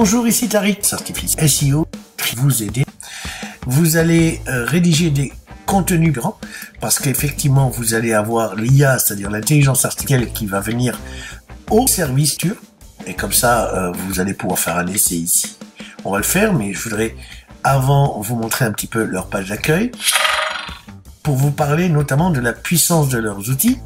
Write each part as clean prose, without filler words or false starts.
Bonjour, ici Tariq, certifié SEO, vous aider. Vous allez rédiger des contenus grands parce qu'effectivement vous allez avoir l'IA, c'est-à-dire l'intelligence artificielle qui va venir au service dur et comme ça vous allez pouvoir faire un essai ici. On va le faire, mais je voudrais avant vous montrer un petit peu leur page d'accueil pour vous parler notamment de la puissance de leurs outils.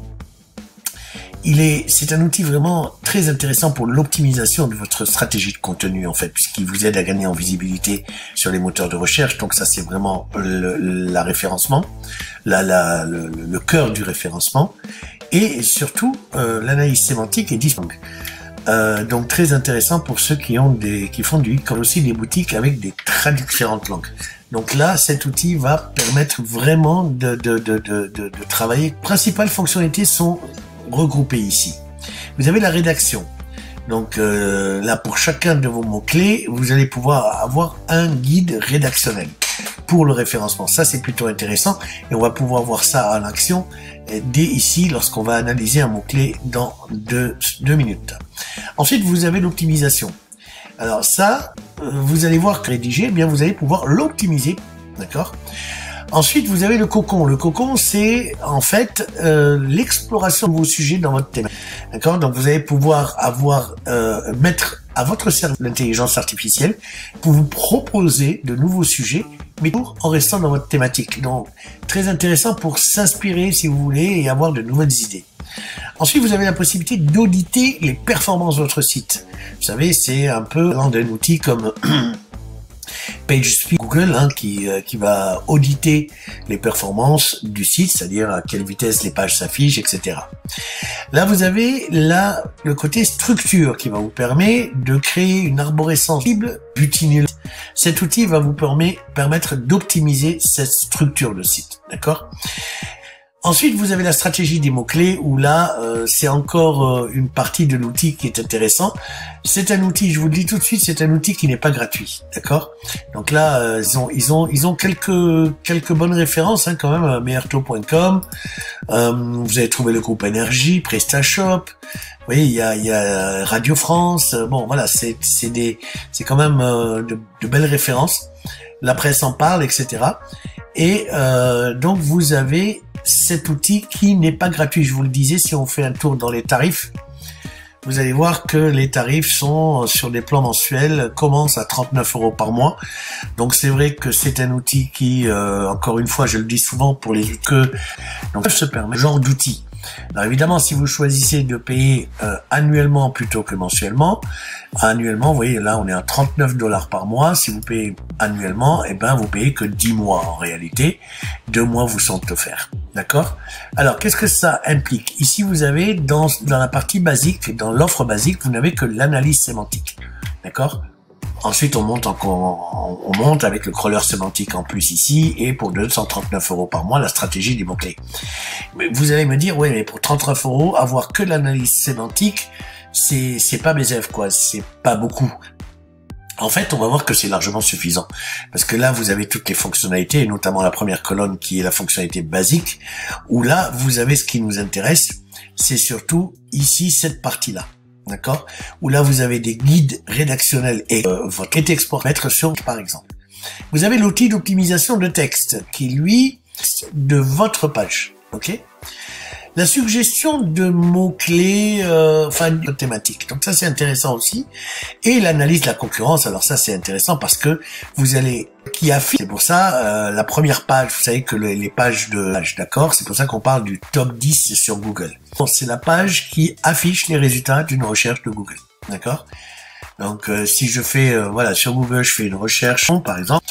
C'est un outil vraiment très intéressant pour l'optimisation de votre stratégie de contenu en fait, puisqu'il vous aide à gagner en visibilité sur les moteurs de recherche. Donc ça c'est vraiment la référencement, le cœur du référencement, et surtout l'analyse sémantique est disponible. Donc très intéressant pour ceux qui font du e-commerce, aussi des boutiques avec des différentes langues. Donc là, cet outil va permettre vraiment de travailler. Les principales fonctionnalités sont regroupées ici. Vous avez la rédaction. Donc là, pour chacun de vos mots-clés, vous allez pouvoir avoir un guide rédactionnel pour le référencement. Ça, c'est plutôt intéressant et on va pouvoir voir ça en action dès ici lorsqu'on va analyser un mot-clé dans deux minutes. Ensuite, vous avez l'optimisation. Alors ça, vous allez voir que rédiger, eh bien vous allez pouvoir l'optimiser, d'accord? Ensuite, vous avez le cocon. Le cocon, c'est en fait l'exploration de vos sujets dans votre thème, d'accord? Donc vous allez pouvoir mettre à votre service l'intelligence artificielle pour vous proposer de nouveaux sujets, mais toujours en restant dans votre thématique. Donc très intéressant pour s'inspirer, si vous voulez, et avoir de nouvelles idées. Ensuite, vous avez la possibilité d'auditer les performances de votre site. Vous savez, c'est un peu d'un outil comme PageSpeed Google qui va auditer les performances du site, c'est-à-dire à quelle vitesse les pages s'affichent, etc. Là, vous avez le côté structure qui va vous permettre de créer une arborescence cible butineuse. Cet outil va vous permettre d'optimiser cette structure de site, d'accord ? Ensuite, vous avez la stratégie des mots-clés où là, c'est encore une partie de l'outil qui est intéressant. C'est un outil, je vous le dis tout de suite, c'est un outil qui n'est pas gratuit, d'accord? Donc là, ils ont quelques bonnes références quand même, meilleurtaux.com. Vous allez trouver le groupe Énergie, PrestaShop. Vous voyez, il y a Radio France. Bon, voilà, c'est quand même de belles références. La presse en parle, etc. Et donc vous avez cet outil qui n'est pas gratuit. Je vous le disais, si on fait un tour dans les tarifs, vous allez voir que les tarifs sont sur des plans mensuels, commencent à 39 € par mois. Donc c'est vrai que c'est un outil qui, encore une fois, je le dis souvent pour les donc se permet ce genre d'outils. Alors évidemment, si vous choisissez de payer annuellement plutôt que mensuellement, vous voyez là on est à 39 $ par mois. Si vous payez annuellement, eh ben vous payez que 10 mois en réalité. 2 mois vous sont offerts, d'accord? Alors qu'est-ce que ça implique? Ici vous avez dans la partie basique, dans l'offre basique, vous n'avez que l'analyse sémantique, d'accord? Ensuite, on monte avec le crawler sémantique en plus ici, et pour 239 € par mois, la stratégie des mots-clés. Mais vous allez me dire, ouais, mais pour 39 €, avoir que l'analyse sémantique, c'est pas BZF, quoi, c'est pas beaucoup. En fait, on va voir que c'est largement suffisant. Parce que là, vous avez toutes les fonctionnalités, et notamment la première colonne qui est la fonctionnalité basique, où là, vous avez ce qui nous intéresse, c'est surtout ici, cette partie-là. D'accord? Où là, vous avez des guides rédactionnels et votre export mettre sur, par exemple. Vous avez l'outil d'optimisation de texte qui, lui, de votre page. OK? La suggestion de mots-clés, de thématiques. Donc ça, c'est intéressant aussi. Et l'analyse de la concurrence. Alors ça, c'est intéressant parce que vous allez, qui affiche. C'est pour ça, la première page, vous savez que les pages d'accord? C'est pour ça qu'on parle du top 10 sur Google. C'est la page qui affiche les résultats d'une recherche de Google. D'accord? Donc, si je fais, sur Google, je fais une recherche, par exemple,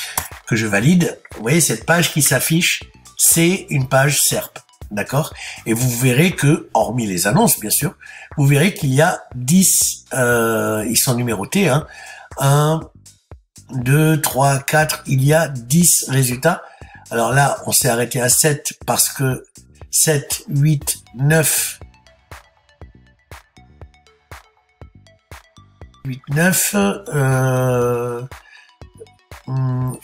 que je valide. Vous voyez, cette page qui s'affiche, c'est une page SERP. D'accord? Et vous verrez que, hormis les annonces, bien sûr, vous verrez qu'il y a 10, ils sont numérotés, 1, 2, 3, 4, il y a 10 résultats. Alors là, on s'est arrêté à 7 parce que 7, 8, 9, 9,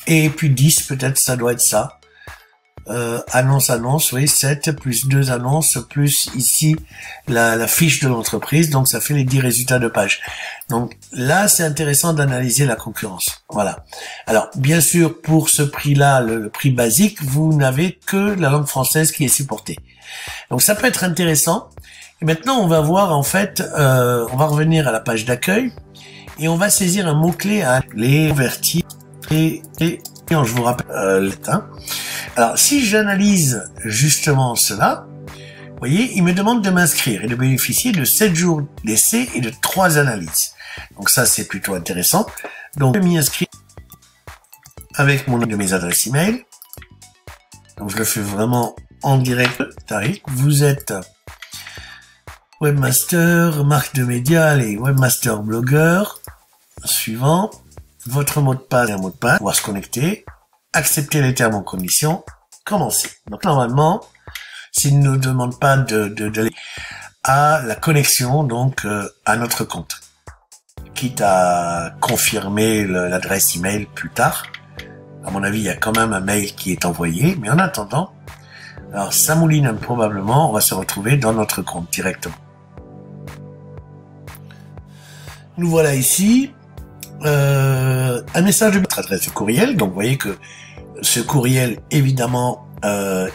et puis 10 peut-être, ça doit être ça. annonce, oui, 7 plus 2 annonces, plus ici la fiche de l'entreprise, donc ça fait les 10 résultats de page. Donc là, c'est intéressant d'analyser la concurrence. Voilà. Alors, bien sûr, pour ce prix-là, le prix basique, vous n'avez que la langue française qui est supportée. Donc ça peut être intéressant. Et maintenant, on va voir, en fait, on va revenir à la page d'accueil et on va saisir un mot-clé à les convertir et je vous rappelle Alors, si j'analyse justement cela, vous voyez, il me demande de m'inscrire et de bénéficier de 7 jours d'essai et de 3 analyses. Donc ça, c'est plutôt intéressant. Donc, je m'y inscris avec mon nom de mes adresses email. Donc, je le fais vraiment en direct. Tariq, vous êtes webmaster, marque de médias, allez, webmaster blogueur. Suivant, votre mot de passe et un mot de passe, pouvoir se connecter, accepter les termes en conditions, commencer. Donc normalement, s'il ne nous demande pas d'aller à la connexion, donc à notre compte, quitte à confirmer l'adresse email plus tard. À mon avis, il y a quand même un mail qui est envoyé, mais en attendant, alors ça mouline probablement, on va se retrouver dans notre compte directement. Nous voilà ici. Un message de votre adresse de courriel, donc vous voyez que ce courriel, évidemment,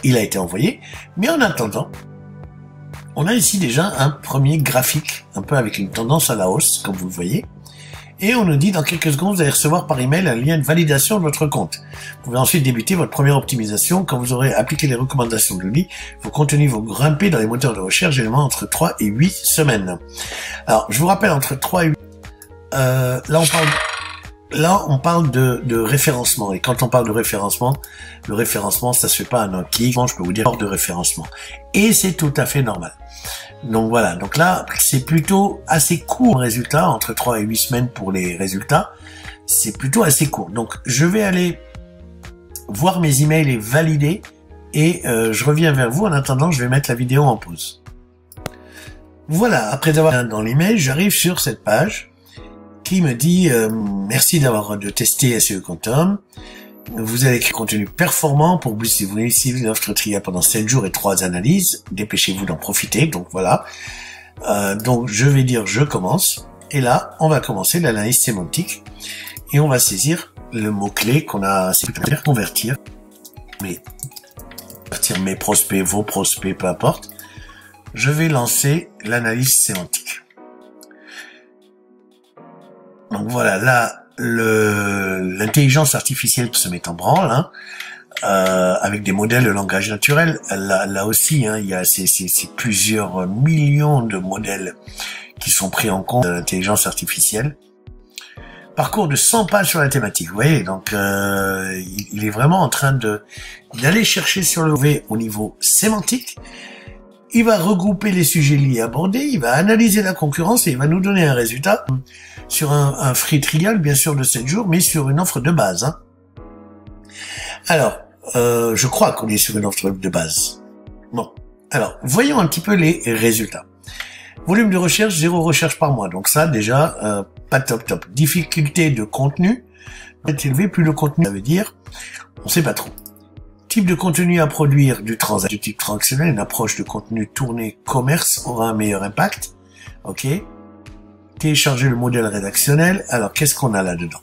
il a été envoyé, mais en attendant, on a ici déjà un premier graphique, un peu avec une tendance à la hausse, comme vous le voyez, et on nous dit dans quelques secondes, vous allez recevoir par email un lien de validation de votre compte. Vous pouvez ensuite débuter votre première optimisation quand vous aurez appliqué les recommandations de l'outil, vos contenus vont grimper dans les moteurs de recherche généralement entre 3 et 8 semaines. Alors, je vous rappelle, entre 3 et 8 là, on parle de référencement. Et quand on parle de référencement, le référencement, ça se fait pas en un clic. Je peux vous dire hors de référencement. Et c'est tout à fait normal. Donc voilà. Donc là, c'est plutôt assez court le résultat, entre 3 et 8 semaines pour les résultats. C'est plutôt assez court. Donc je vais aller voir mes emails et valider. Et je reviens vers vous. En attendant, je vais mettre la vidéo en pause. Voilà. Après avoir dans l'email, j'arrive sur cette page qui me dit merci d'avoir testé SEO Quantum. Vous avez créé contenu performant pour booster vos cibles l'offre triée pendant 7 jours et 3 analyses. Dépêchez-vous d'en profiter. Donc voilà. Donc je vais dire je commence. Et là, on va commencer l'analyse sémantique. Et on va saisir le mot-clé qu'on a, c'est convertir. Mais convertir mes prospects, vos prospects, peu importe. Je vais lancer l'analyse sémantique. Donc voilà, là, l'intelligence artificielle se met en branle, hein, avec des modèles de langage naturel. Là aussi, hein, il y a c'est plusieurs millions de modèles qui sont pris en compte de l'intelligence artificielle. Parcours de 100 pages sur la thématique, vous voyez, donc il est vraiment en train d'aller chercher sur le V au niveau sémantique. Il va regrouper les sujets liés abordés, il va analyser la concurrence et il va nous donner un résultat sur un free trial, bien sûr, de 7 jours, mais sur une offre de base. Hein. Alors, je crois qu'on est sur une offre de base. Bon, alors, voyons un petit peu les résultats. Volume de recherche, 0 recherche par mois. Donc ça, déjà, pas top. Difficulté de contenu, est élevé, plus le contenu, ça veut dire, on sait pas trop. Type de contenu à produire du type transactionnel, une approche de contenu tourné commerce aura un meilleur impact. Ok. Télécharger le modèle rédactionnel. Alors, qu'est-ce qu'on a là-dedans?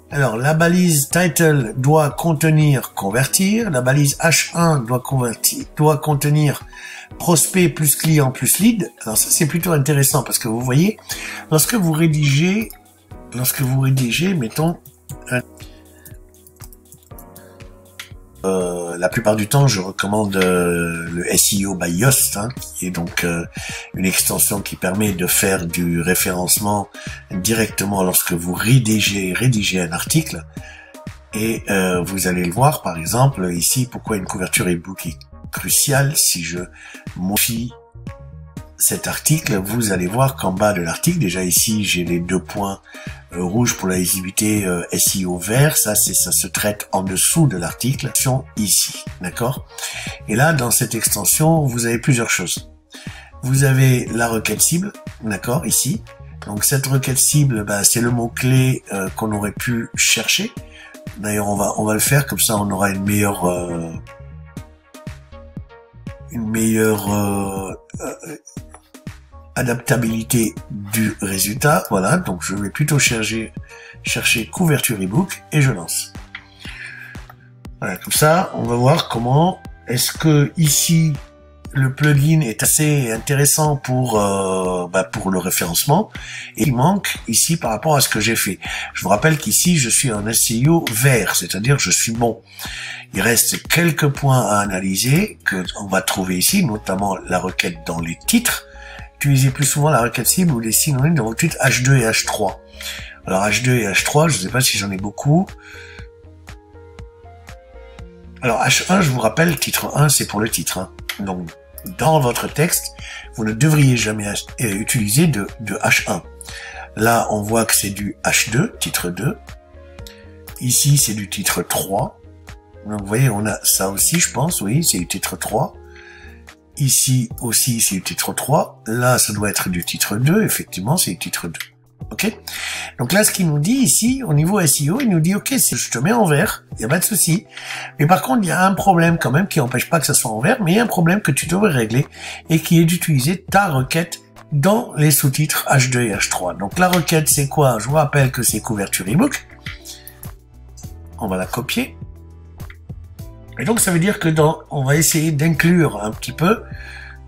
Alors, la balise title doit contenir convertir. La balise H1 doit contenir prospect plus client plus lead. Alors ça, c'est plutôt intéressant parce que vous voyez, lorsque vous rédigez, mettons, la plupart du temps, je recommande le SEO by Yoast, hein, qui est donc une extension qui permet de faire du référencement directement lorsque vous rédigez un article. Et vous allez le voir, par exemple, ici, pourquoi une couverture e-book est cruciale. Si je modifie cet article, vous allez voir qu'en bas de l'article, déjà ici, j'ai les 2 points rouges pour la lisibilité, SEO vert, ça se traite en dessous de l'article, ici, d'accord? Et là, dans cette extension, vous avez plusieurs choses. Vous avez la requête cible, d'accord, ici. Donc cette requête cible, c'est le mot-clé qu'on aurait pu chercher. D'ailleurs, on va le faire, comme ça on aura une meilleure une meilleure adaptabilité du résultat. Voilà, donc je vais plutôt chercher couverture ebook et je lance. Voilà, comme ça, on va voir comment est-ce que ici le plugin est assez intéressant pour le référencement, et il manque ici par rapport à ce que j'ai fait. Je vous rappelle qu'ici je suis en SEO vert, c'est-à-dire je suis bon. Il reste quelques points à analyser que on va trouver ici, notamment la requête dans les titres. Utilisez plus souvent la requête cible ou les synonymes dans vos titres H2 et H3. Alors H2 et H3, je ne sais pas si j'en ai beaucoup. Alors H1, je vous rappelle, titre 1, c'est pour le titre. Hein. Donc, dans votre texte, vous ne devriez jamais utiliser de H1. Là, on voit que c'est du H2, titre 2. Ici, c'est du titre 3. Donc, vous voyez, on a ça aussi, je pense, oui, c'est du titre 3. Ici aussi, c'est du titre 3. Là, ça doit être du titre 2. Effectivement, c'est du titre 2. OK? Donc là, ce qu'il nous dit ici, au niveau SEO, il nous dit, OK, je te mets en vert, il n'y a pas de souci. Mais par contre, il y a un problème quand même qui n'empêche pas que ça soit en vert, mais il y a un problème que tu devrais régler et qui est d'utiliser ta requête dans les sous-titres H2 et H3. Donc la requête, c'est quoi? Je vous rappelle que c'est couverture ebook. On va la copier. Et donc, ça veut dire que on va essayer d'inclure un petit peu,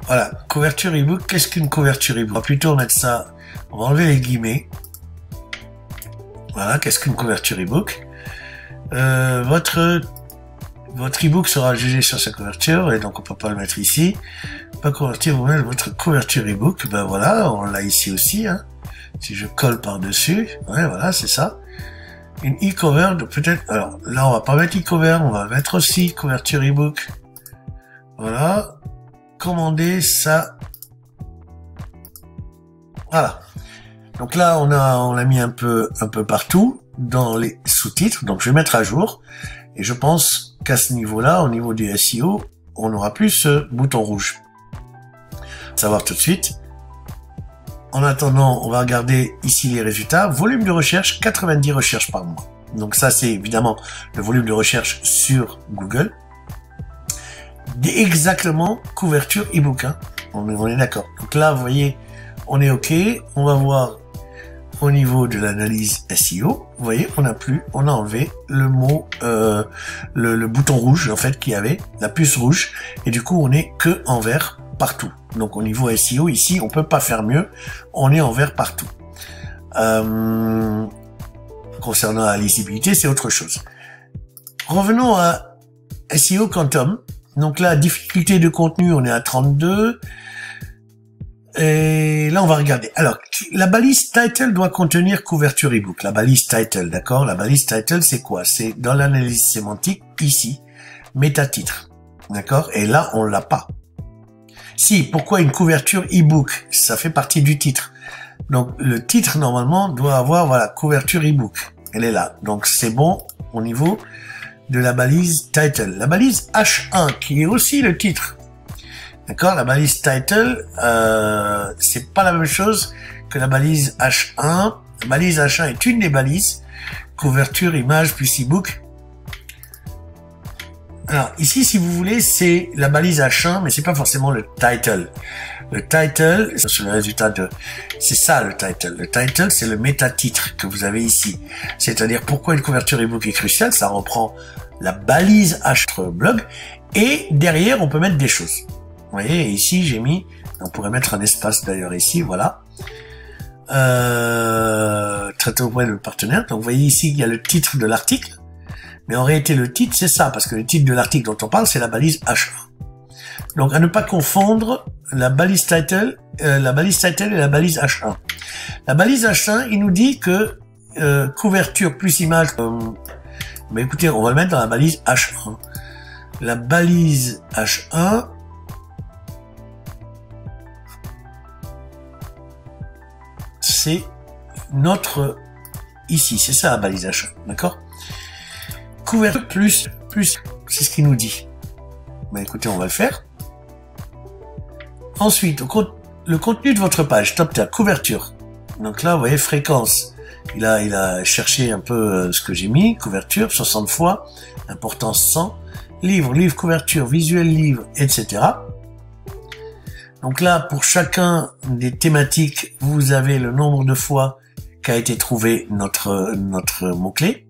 voilà, couverture ebook. Qu'est-ce qu'une couverture ebook? On va plutôt mettre ça, on va enlever les guillemets. Voilà, qu'est-ce qu'une couverture ebook? Votre ebook sera jugé sur sa couverture, et donc on peut pas le mettre ici. Pas convertir vous-même votre couverture ebook. Ben voilà, on l'a ici aussi, hein. Si je colle par-dessus, ouais, voilà, c'est ça. Une e-cover, peut-être, alors là on va pas mettre e-cover, on va mettre aussi couverture ebook. Voilà. Commander ça. Voilà. Donc là on l'a mis un peu partout dans les sous-titres. Donc je vais mettre à jour. Et je pense qu'à ce niveau-là, au niveau du SEO, on n'aura plus ce bouton rouge. Savoir tout de suite. En attendant, on va regarder ici les résultats. Volume de recherche, 90 recherches par mois. Donc ça, c'est évidemment le volume de recherche sur Google. Exactement, couverture ebook. Hein. On est d'accord. Donc là, vous voyez, on est OK. On va voir au niveau de l'analyse SEO. Vous voyez, on a enlevé le mot, le bouton rouge, en fait, qu'il y avait, la puce rouge. Et du coup, on est que en vert partout. Donc au niveau SEO, ici, on peut pas faire mieux. On est en vert partout. Concernant la lisibilité, c'est autre chose. Revenons à SEO Quantum. Donc là, difficulté de contenu, on est à 32. Et là, on va regarder. Alors, la balise title doit contenir couverture ebook. La balise title, d'accord? La balise title, c'est quoi? C'est dans l'analyse sémantique, ici, métatitre. D'accord? Et là, on l'a pas. Si, pourquoi une couverture ebook? Ça fait partie du titre. Donc, le titre, normalement, doit avoir, voilà, couverture ebook. Elle est là. Donc, c'est bon au niveau de la balise title. La balise H1, qui est aussi le titre. D'accord? La balise title, c'est pas la même chose que la balise H1. La balise H1 est une des balises. Couverture, image, plus ebook. Alors, ici, si vous voulez, c'est la balise H1, mais c'est pas forcément le title. Le title, c'est le résultat de... C'est ça, le title. Le title, c'est le métatitre que vous avez ici. C'est-à-dire, pourquoi une couverture ebook est cruciale? Ça reprend la balise H blog. Et derrière, on peut mettre des choses. Vous voyez, ici, j'ai mis... On pourrait mettre un espace, d'ailleurs, ici, voilà. Traiter au point le partenaire. Donc, vous voyez ici, il y a le titre de l'article. Mais en réalité, le titre, c'est ça, parce que le titre de l'article dont on parle, c'est la balise H1. Donc, à ne pas confondre la balise title et la balise H1. La balise H1, il nous dit que couverture plus image. Mais écoutez, on va le mettre dans la balise H1. La balise H1, c'est notre ici, c'est ça la balise H1, d'accord? Couverture plus, c'est ce qu'il nous dit. Ben écoutez, on va le faire. Ensuite, le contenu de votre page, top tab, couverture. Donc là, vous voyez, fréquence. Il a cherché un peu ce que j'ai mis, couverture, 60 fois, importance 100, livre, couverture, visuel, livre, etc. Donc là, pour chacun des thématiques, vous avez le nombre de fois qu'a été trouvé notre mot-clé.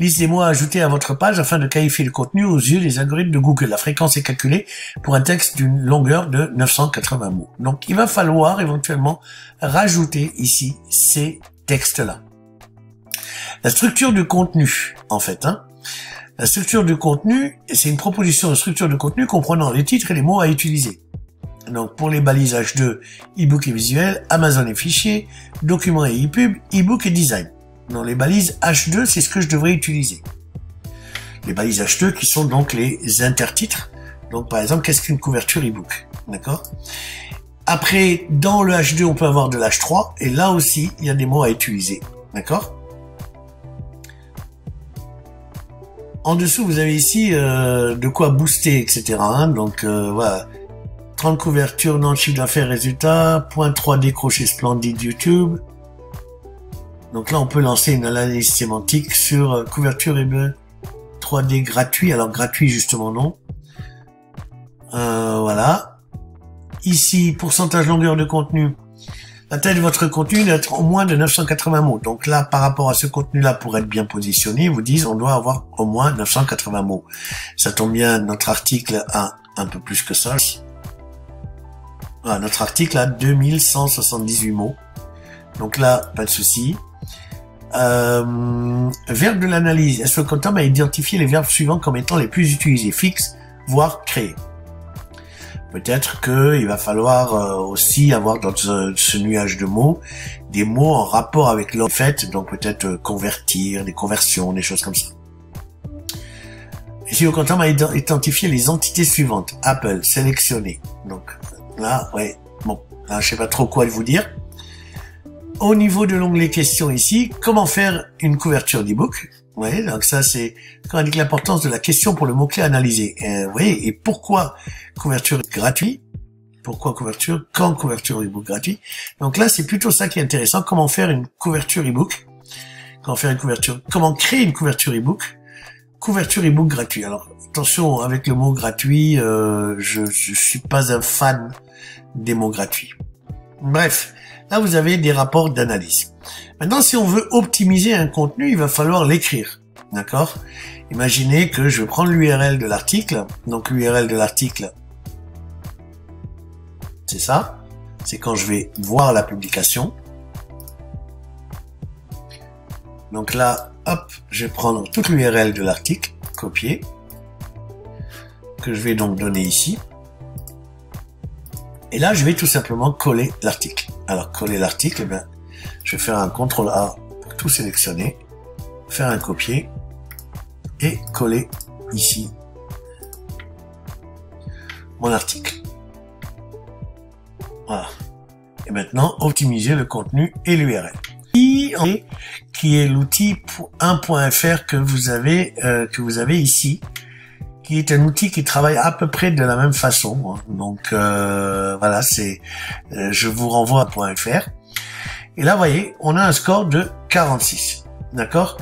Liste des mots à ajouter à votre page afin de qualifier le contenu aux yeux des algorithmes de Google. La fréquence est calculée pour un texte d'une longueur de 980 mots. Donc, il va falloir éventuellement rajouter ici ces textes-là. La structure du contenu, en fait. La structure du contenu, c'est une proposition de structure de contenu comprenant les titres et les mots à utiliser. Donc, pour les balises H2, e-book et visuel, Amazon et fichiers, documents et e-pub, e-book et design. Dans les balises H2, c'est ce que je devrais utiliser. Les balises H2 qui sont donc les intertitres. Donc, par exemple, qu'est-ce qu'une couverture e-book? D'accord? Après, dans le H2, on peut avoir de l'H3. Et là aussi, il y a des mots à utiliser. D'accord? En dessous, vous avez ici de quoi booster, etc. Donc, voilà. 30 couvertures, non chiffre d'affaires, résultat. Point 3D, crochet splendide YouTube. Donc là, on peut lancer une analyse sémantique sur couverture et 3D gratuit. Alors gratuit, justement, non. Voilà. Ici, pourcentage longueur de contenu. La taille de votre contenu doit être au moins de 980 mots. Donc là, par rapport à ce contenu-là, pour être bien positionné, ils vous disent on doit avoir au moins 980 mots. Ça tombe bien, notre article a un peu plus que ça. Voilà, notre article a 2178 mots. Donc là, pas de souci. Verbe de l'analyse. Est-ce que Quantum a identifié les verbes suivants comme étant les plus utilisés? Fixe, voire créer. Peut-être qu'il va falloir aussi avoir dans ce nuage de mots des mots en rapport avec leur fait, donc peut-être convertir, des conversions, des choses comme ça. Ici, Quantum a identifié les entités suivantes. Apple, sélectionné. Donc là, ouais, bon, là, je sais pas trop quoi vous dire. Au niveau de l'onglet questions ici, comment faire une couverture d'e-book? Vous voyez, donc ça c'est quand on indique l'importance de la question pour le mot-clé analysé. Vous voyez, et pourquoi couverture gratuite? Pourquoi couverture? Quand couverture e-book gratuit? Donc là, c'est plutôt ça qui est intéressant. Comment faire une couverture e-book? Comment faire une couverture? Comment créer une couverture e-book? Couverture e-book gratuit. Alors attention, avec le mot gratuit, je suis pas un fan des mots gratuits. Bref. Là, vous avez des rapports d'analyse. Maintenant, si on veut optimiser un contenu, il va falloir l'écrire. D'accord? Imaginez que je vais prendre l'URL de l'article. Donc, l'URL de l'article, c'est ça. C'est quand je vais voir la publication. Donc là, hop, je vais prendre toute l'URL de l'article, copier, que je vais donc donner ici. Et là, je vais tout simplement coller l'article. Alors, coller l'article, eh bien, je vais faire un CTRL A pour tout sélectionner, faire un copier et coller ici mon article. Voilà. Et maintenant, optimiser le contenu et l'URL. Qui est l'outil 1.fr que vous avez ici, qui est un outil qui travaille à peu près de la même façon. Donc voilà, c'est je vous renvoie à .fr. Et là, vous voyez, on a un score de 46. D'accord?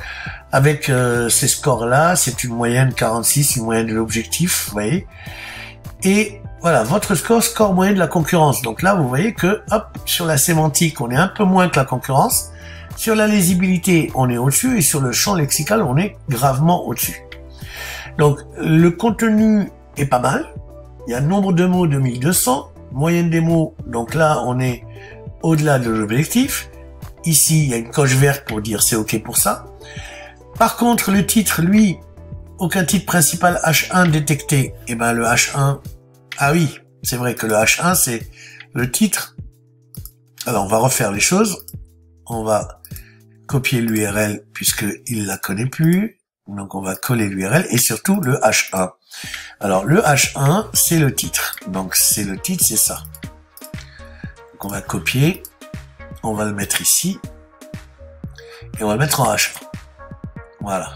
Avec ces scores-là, c'est une moyenne 46, une moyenne de l'objectif, vous voyez. Et voilà, votre score moyen de la concurrence. Donc là, vous voyez que, hop, sur la sémantique, on est un peu moins que la concurrence. Sur la lisibilité, on est au-dessus. Et sur le champ lexical, on est gravement au-dessus. Donc, le contenu est pas mal. Il y a un nombre de mots de 1200. Moyenne des mots, donc là, on est au-delà de l'objectif. Ici, il y a une coche verte pour dire c'est OK pour ça. Par contre, le titre, lui, aucun titre principal H1 détecté. Et ben, le H1, ah oui, c'est vrai que le H1, c'est le titre. Alors, on va refaire les choses. On va copier l'URL puisqu'il la connaît plus. Donc, on va coller l'URL et surtout le H1. Alors, le H1, c'est le titre. Donc, c'est le titre, c'est ça. Donc, on va copier. On va le mettre ici. Et on va le mettre en H1. Voilà.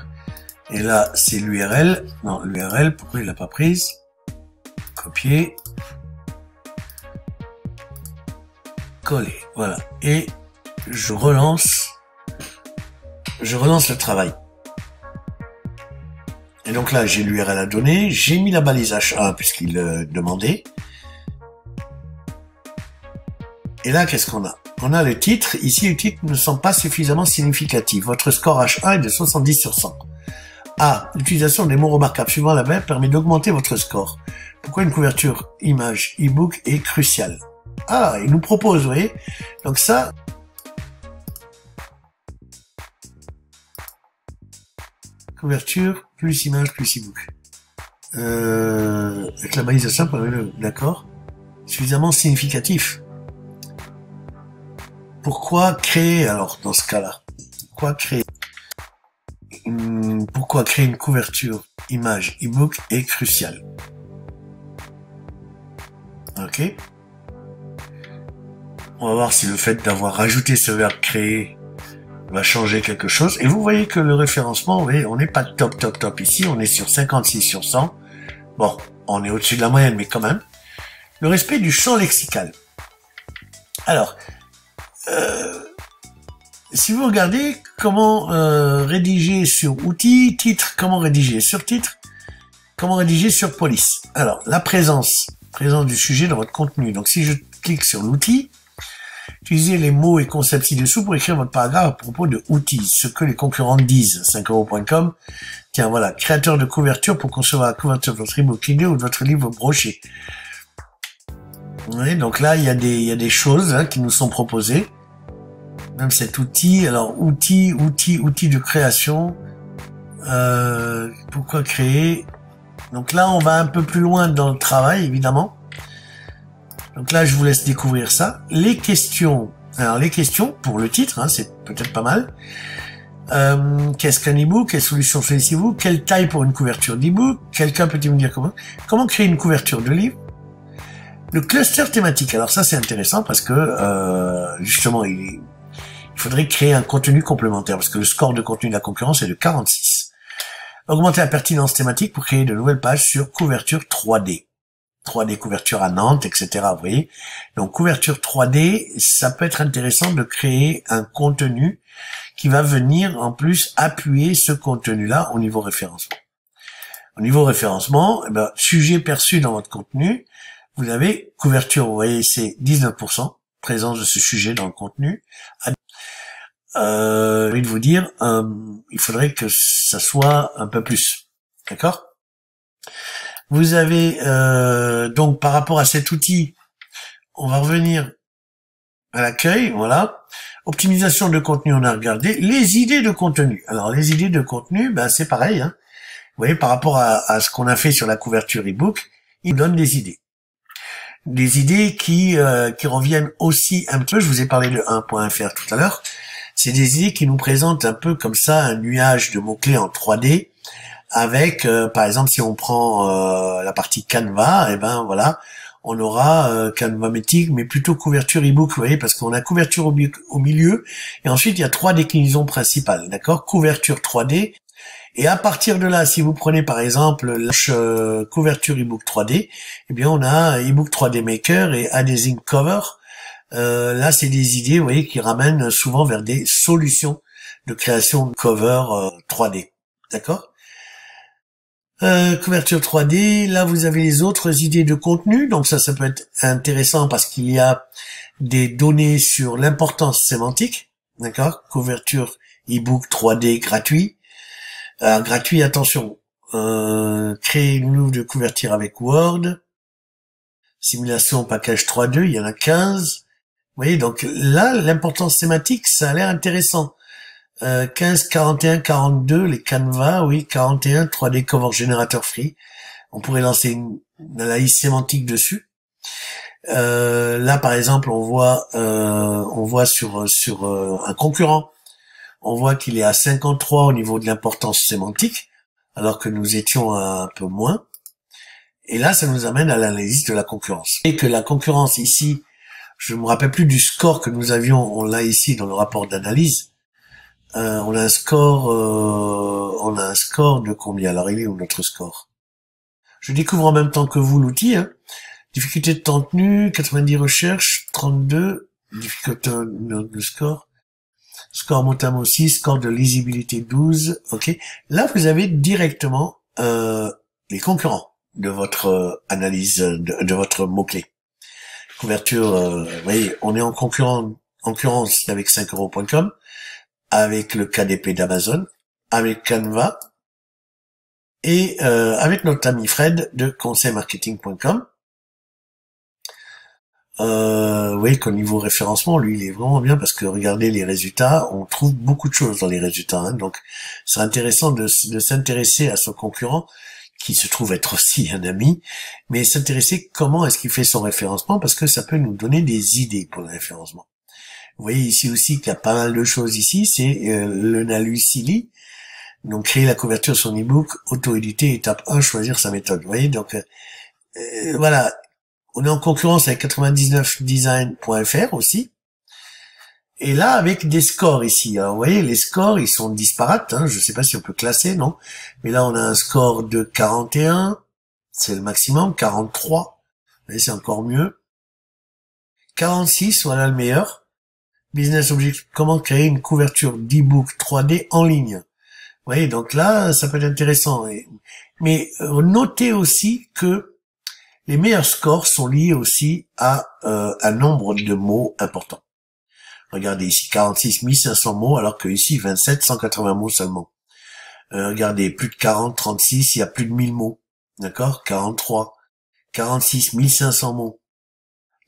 Et là, c'est l'URL. Non, l'URL, pourquoi il l'a pas prise? Copier. Coller. Voilà. Et je relance le travail. Et donc là, j'ai l'URL à donner, j'ai mis la balise H1 puisqu'il demandait. Et là, qu'est-ce qu'on a? On a le titre. Ici, le titre ne semble pas suffisamment significatif. Votre score H1 est de 70 sur 100. A. L'utilisation des mots remarquables suivant la même permet d'augmenter votre score. Pourquoi une couverture image e-book est cruciale? Ah, il nous propose, vous voyez. Donc ça, couverture, plus image, plus e-book. Avec la balisation, d'accord. Suffisamment significatif. Pourquoi créer, alors, dans ce cas-là? Pourquoi créer une couverture image e-book est crucial. Ok. On va voir si le fait d'avoir rajouté ce verbe créer va changer quelque chose. Et vous voyez que le référencement, vous voyez, on n'est pas top ici, on est sur 56 sur 100. Bon, on est au-dessus de la moyenne, mais quand même. Le respect du champ lexical. Alors, si vous regardez comment rédiger sur outils, titre, comment rédiger sur titre, comment rédiger sur police. Alors, la présence du sujet dans votre contenu. Donc, si je clique sur l'outil, utilisez les mots et concepts ci-dessous pour écrire votre paragraphe à propos de outils, ce que les concurrents disent. 5euros.com. Tiens, voilà, créateur de couverture pour concevoir la couverture de votre e-book idée ou de votre livre broché. Vous voyez, donc là, il y a des choses qui nous sont proposées. Même cet outil, alors outil de création. Pourquoi créer? Donc là, on va un peu plus loin dans le travail, évidemment. Donc là, je vous laisse découvrir ça. Les questions. Alors les questions pour le titre, c'est peut-être pas mal. Qu'est-ce qu'un e-book? Quelle solution choisissez-vous? Quelle taille pour une couverture d'e-book? Quelqu'un peut-il me dire comment créer une couverture de livre? Le cluster thématique. Alors ça, c'est intéressant parce que justement, il faudrait créer un contenu complémentaire parce que le score de contenu de la concurrence est de 46. Augmenter la pertinence thématique pour créer de nouvelles pages sur couverture 3D. 3D couverture à Nantes, etc. Vous voyez. Donc couverture 3D, ça peut être intéressant de créer un contenu qui va venir en plus appuyer ce contenu-là au niveau référencement. Au niveau référencement, sujet perçu dans votre contenu, vous avez couverture, vous voyez, c'est 19%, présence de ce sujet dans le contenu. J'ai envie de vous dire, il faudrait que ça soit un peu plus. D'accord? Vous avez donc par rapport à cet outil, on va revenir à l'accueil, voilà. Optimisation de contenu, on a regardé. Les idées de contenu. Alors les idées de contenu, c'est pareil. Vous voyez, par rapport à ce qu'on a fait sur la couverture e-book, il donne des idées. Des idées qui reviennent aussi un peu. Je vous ai parlé de 1.fr tout à l'heure. C'est des idées qui nous présentent un peu comme ça un nuage de mots-clés en 3D. Avec, par exemple, si on prend la partie Canva, voilà, on aura Canva-matic, mais plutôt couverture e-book, vous voyez, parce qu'on a couverture au milieu, et ensuite il y a 3 déclinaisons principales, d'accord? Couverture 3D, et à partir de là, si vous prenez par exemple la couverture e-book 3D, on a e-book 3D Maker et Adhesive Cover. Là, c'est des idées, vous voyez, qui ramènent souvent vers des solutions de création de cover 3D, d'accord? Couverture 3D, là vous avez les autres idées de contenu, donc ça peut être intéressant parce qu'il y a des données sur l'importance sémantique, d'accord? Couverture e-book 3D gratuit. Gratuit, attention, créer une loupe de couverture avec Word, simulation package 3.2, il y en a 15. Vous voyez, donc là, l'importance thématique, ça a l'air intéressant. 15, 41, 42, les Canva, oui, 41, 3D Cover Generator Free. On pourrait lancer une analyse sémantique dessus. Là, par exemple, on voit sur un concurrent, on voit qu'il est à 53 au niveau de l'importance sémantique, alors que nous étions à un peu moins. Et là, ça nous amène à l'analyse de la concurrence. Et que la concurrence ici, je me rappelle plus du score que nous avions, on l'a ici dans le rapport d'analyse. On a un score de combien? Alors, il est où notre score? Je découvre en même temps que vous l'outil, Difficulté de contenu, 90 recherches, 32, difficulté de score. Score mot à mot 6, score de lisibilité 12, ok. Là, vous avez directement, les concurrents de votre analyse, de votre mot-clé. couverture, vous voyez, on est en concurrence avec 5euros.com, avec le KDP d'Amazon, avec Canva, et avec notre ami Fred de conseilmarketing.com. Vous voyez qu'au niveau référencement, lui, il est vraiment bien parce que regardez les résultats, on trouve beaucoup de choses dans les résultats. Hein, donc, c'est intéressant de s'intéresser à son concurrent, qui se trouve être aussi un ami, mais s'intéresser comment est-ce qu'il fait son référencement, parce que ça peut nous donner des idées pour le référencement. Vous voyez ici aussi qu'il y a pas mal de choses ici, c'est le Nalusili. Donc, créer la couverture sur son ebook, auto-éditer, étape 1, choisir sa méthode. Vous voyez, donc, voilà. On est en concurrence avec 99design.fr aussi. Et là, avec des scores ici. Alors, vous voyez, les scores, ils sont disparates. Hein. Je ne sais pas si on peut classer, non. Mais là, on a un score de 41. C'est le maximum. 43. Vous voyez, c'est encore mieux. 46, voilà le meilleur. Business Object, comment créer une couverture d'e-book 3D en ligne. Vous voyez, donc là, ça peut être intéressant. Mais notez aussi que les meilleurs scores sont liés aussi à un nombre de mots important. Regardez ici, 46 1500 mots, alors que ici, 27 180 mots seulement. Regardez, plus de 40, 36, il y a plus de 1000 mots. D'accord? 43, 46, 1500 mots.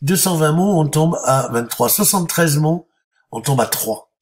220 mots, on tombe à 23. 73 mots, on tombe à 3.